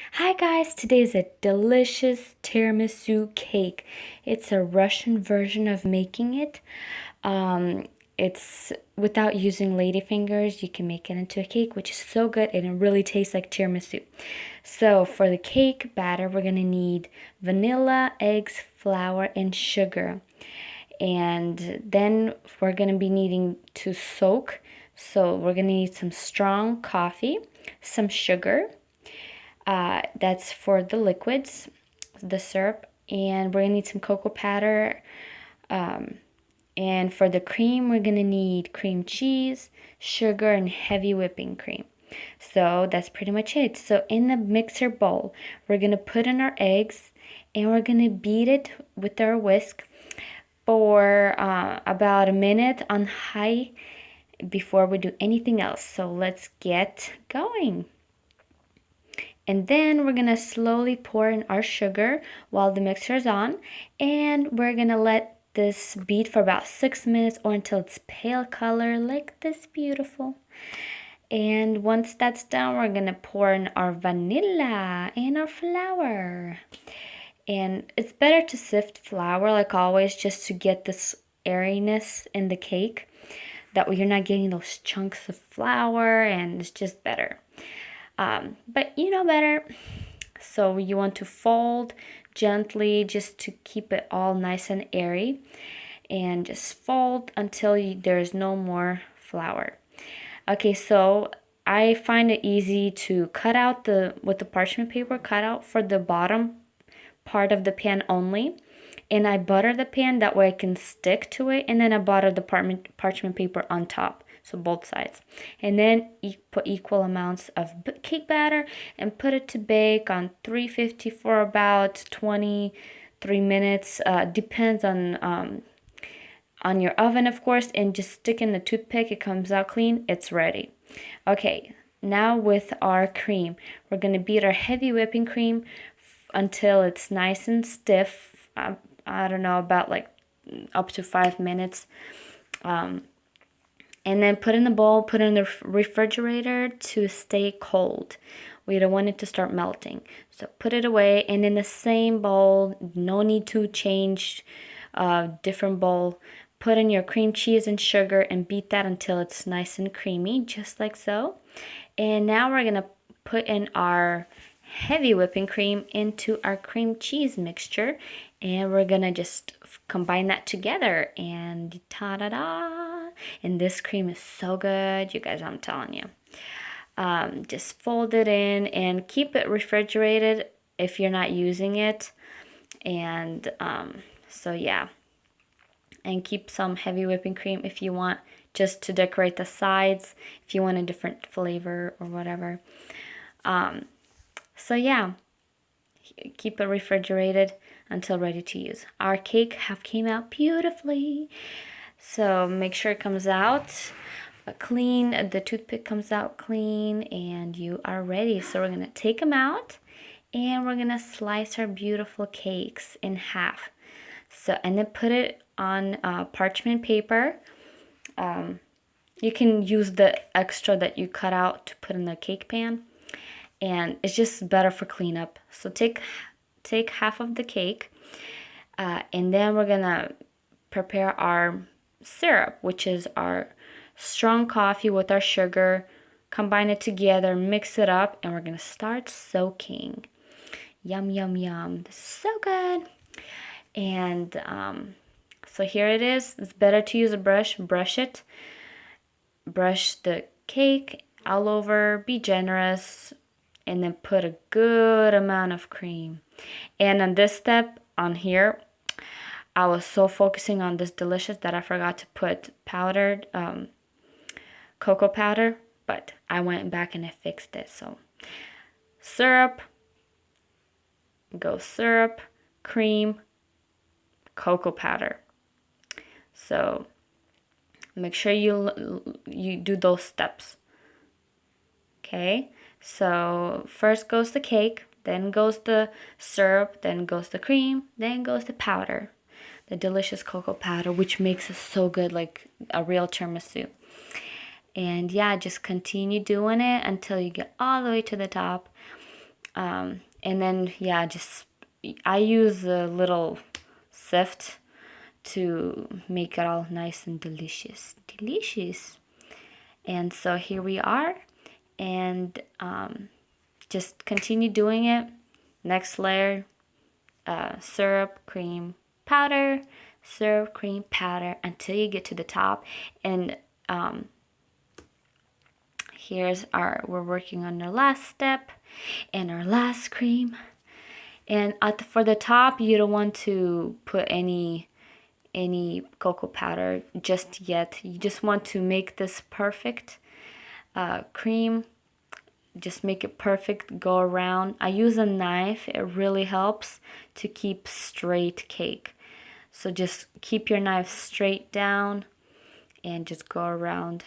Hi guys, today is a delicious tiramisu cake. It's a Russian version of making it. It's without using ladyfingers. You can make it into a cake, which is so good and it really tastes like tiramisu. So for the cake batter, we're gonna need vanilla, eggs, flour, and sugar. And then we're gonna be needing to soak. So we're gonna need some strong coffee, some sugar, that's for the liquids, the syrup, and we're gonna need some cocoa powder. And for the cream, we're gonna need cream cheese, sugar, and heavy whipping cream. So that's pretty much it. So in the mixer bowl, we're gonna put in our eggs and we're gonna beat it with our whisk for about a minute on high before we do anything else. So let's get going. And then we're gonna slowly pour in our sugar while the mixer is on, and we're gonna let this beat for about 6 minutes or until it's pale color like this, beautiful. And once that's done, we're gonna pour in our vanilla and our flour. And it's better to sift flour like always, just to get this airiness in the cake. That way you're not getting those chunks of flour, and it's just better. But you know better. So you want to fold gently just to keep it all nice and airy. And just fold until there's no more flour. Okay, so I find it easy to cut out with the parchment paper, cut out for the bottom part of the pan only. And I butter the pan, that way I can stick to it. And then I butter the parchment paper on top, so both sides. And then put equal amounts of cake batter and put it to bake on 350 for about 23 minutes. Depends on your oven, of course. And just stick in the toothpick, it comes out clean, it's ready. Okay, now with our cream, we're going to beat our heavy whipping cream until it's nice and stiff. I don't know, about like up to 5 minutes. And then put in the bowl, put in the refrigerator to stay cold. We don't want it to start melting. So put it away, and in the same bowl, no need to change different bowl. Put in your cream cheese and sugar and beat that until it's nice and creamy, just like so. And now we're gonna put in our heavy whipping cream into our cream cheese mixture, and we're gonna just combine that together, and ta-da-da. And this cream is so good, you guys, I'm telling you. Just fold it in and keep it refrigerated if you're not using it. And so yeah, and keep some heavy whipping cream if you want, just to decorate the sides, if you want a different flavor or whatever. So yeah, keep it refrigerated until ready to use. Our cake came out beautifully. So make sure it comes out clean, the toothpick comes out clean, and you are ready. So we're gonna take them out and we're gonna slice our beautiful cakes in half. So, and then put it on parchment paper. You can use the extra that you cut out to put in the cake pan, and it's just better for cleanup. So take half of the cake, and then we're gonna prepare our syrup, which is our strong coffee with our sugar. Combine it together, mix it up, and we're gonna start soaking. Yum, yum, yum. This is so good. And so here it is. It's better to use a brush. Brush it. Brush the cake all over. Be generous. And then put a good amount of cream. And on this step on here, I was so focusing on this delicious that I forgot to put powdered cocoa powder. But I went back and I fixed it. So syrup. Go syrup. Cream. Cocoa powder. So make sure you do those steps. Okay, so first goes the cake, then goes the syrup, then goes the cream, then goes the powder, the delicious cocoa powder, which makes it so good, like a real tiramisu. And yeah, just continue doing it until you get all the way to the top. And then, yeah, just I use a little sift to make it all nice and delicious. Delicious. And so here we are. And just continue doing it. Next layer, syrup, cream, powder, syrup, cream, powder, until you get to the top. And we're working on our last step and our last cream. And for the top, you don't want to put any cocoa powder just yet. You just want to make this perfect cream. Just make it perfect, go around. I use a knife, it really helps to keep straight cake. So just keep your knife straight down and just go around.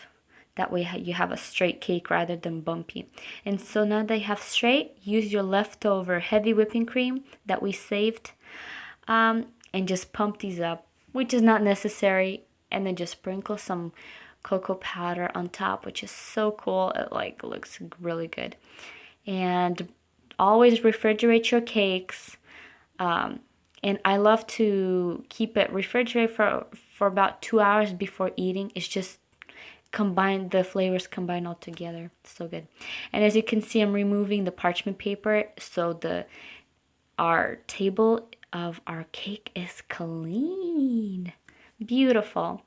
That way you have a straight cake rather than bumpy. And so now that you have straight, use your leftover heavy whipping cream that we saved, and just pump these up, which is not necessary. And then just sprinkle some cocoa powder on top, which is so cool. It like looks really good. And always refrigerate your cakes. And I love to keep it refrigerated for about 2 hours before eating. It's just the flavors combine all together. So good. And as you can see, I'm removing the parchment paper so our table of our cake is clean. Beautiful.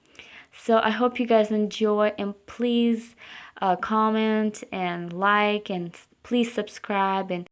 So I hope you guys enjoy, and please comment and like, and please subscribe, and